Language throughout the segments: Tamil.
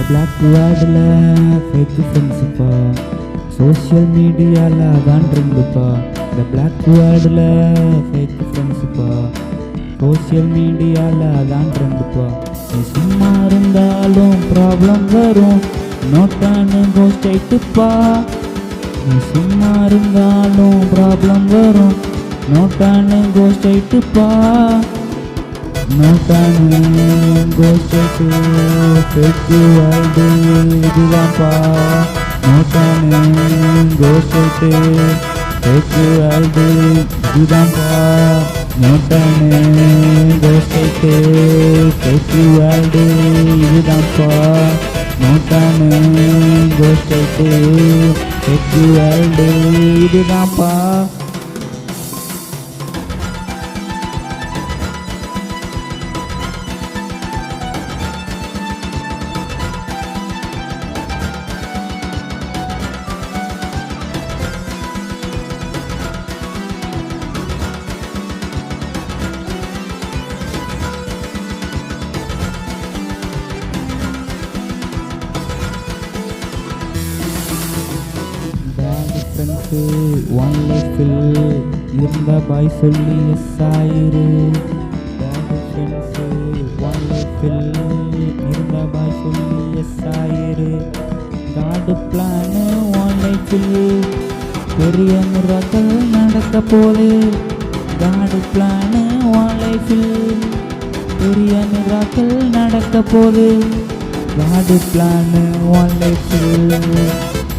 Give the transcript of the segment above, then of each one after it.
பிளாக் வேர்டில் ஃபேக் ஃப்ரெண்ட்ஸுப்பா, சோஷியல் மீடியாவில் அதான் ட்ரெண்டுப்பா. இந்த பிளாக் வேர்டில் ஃபேக் ஃப்ரெண்ட்ஸுப்பா, சோஷியல் மீடியாவில் அதான் ட்ரெண்டுப்பா. நீ சும்மா இருந்தாலும் ப்ராப்ளம் வரும், நோட்டானு கோஸ்ட் ஆயிட்டுப்பா. நீ சும்மா இருந்தாலும் ப்ராப்ளம் வரும், நோட்டானு கோஸ்ட் ஆயிட்டுப்பா. நோட்டானு கோஸ்ட் ஆயிட்டு ஃபேக் வேர்ல்டு இதுதான்ப்பா. நோட்டானு கோஸ்ட் ஆயிட்டு ஃபேக் வேர்ல்டு இதுதான்ப்பா. நோட்டானு கோஸ்ட் ஆயிட்டு ஃபேக் வேர்ல்டு இதுதான்ப்பா. நோட்டானு கோஸ்ட் ஆயிட்டு ஃபேக் வேர்ல்டு இதுதான்ப்பா. ஃப்ரெண்ட்ஸு ஒன் லைஃபில் இருந்த பாய் சொல்லி எஸ் ஆயிரு. பேட் ஃப்ரெண்ட்ஸு ஒன் லைஃபில் இருந்த பாய் சொல்லி எஸ் ஆயிரு. காடு பிளானு ஒன் லைஃபில் பெரிய மிராக்கள் நடக்க போது. காடு பிளானு ஒன் லைஃபில் பெரிய மிராக்கள் நடக்க போது. காடு பிளானு ஒன் லைஃபில்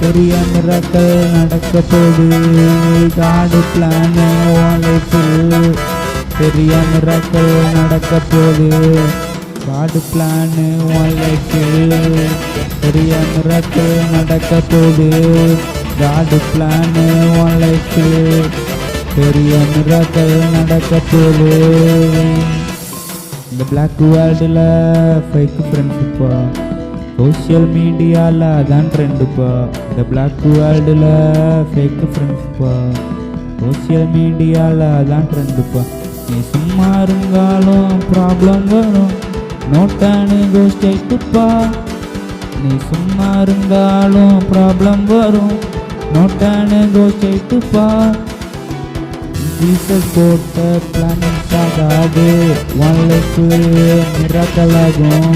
பெரிய மிராக்கள் நடக்க போது. காடு பிளான் உன் லைஃபில் பெரிய மிராக்கள் நடக்க போது. காடு பிளான் உன் லைஃபில் பெரிய மிராக்கள் நடக்க போது. காடு பிளான் உன் லைஃபில் பெரிய மிராக்கள் நடக்க போது. இந்த பிளாக் வேர்ல்டில் ஃபேக் ஃப்ரெண்ட்ஸுப்பா, சோஷியல் மீடியாவில் அதான் ட்ரெண்டுப்பா. இந்த பிளாக் வேர்ல்டில் ஃபேக் ஃப்ரெண்ட்ஸுப்பா, சோஷியல் மீடியாவில் அதான் ட்ரெண்டுப்பா. நீ சும்மா இருந்தாலும் ப்ராப்ளம் வரும், நோட்டானு கோஸ்ட் ஆயிட்டுப்பா. நீ சும்மா இருந்தாலும் ப்ராப்ளம் வரும், நோட்டானு கோஸ்ட் ஆயிட்டுப்பா. ஜீசஸ் போட்ட பிளானிங்ஸ் ஆகாது, ஒன் லைஃப் மிராக்கல் ஆகும்.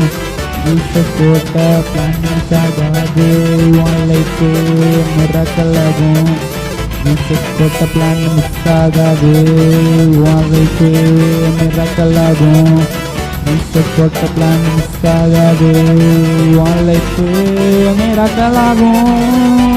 ஜீசஸ் போட்ட பிளானிங்ஸ் ஆகாது, ஒன் லைஃப் மிராக்கல் ஆகும். ஜீசஸ் போட்ட பிளான் மிஸ் ஆகாது, ஒன் லைஃப் மிராக்கல் ஆகும். ஜீசஸ் போட்ட பிளான் மிஸ் ஆகாது, ஒன் லைஃப் மிராக்கல் ஆகும்.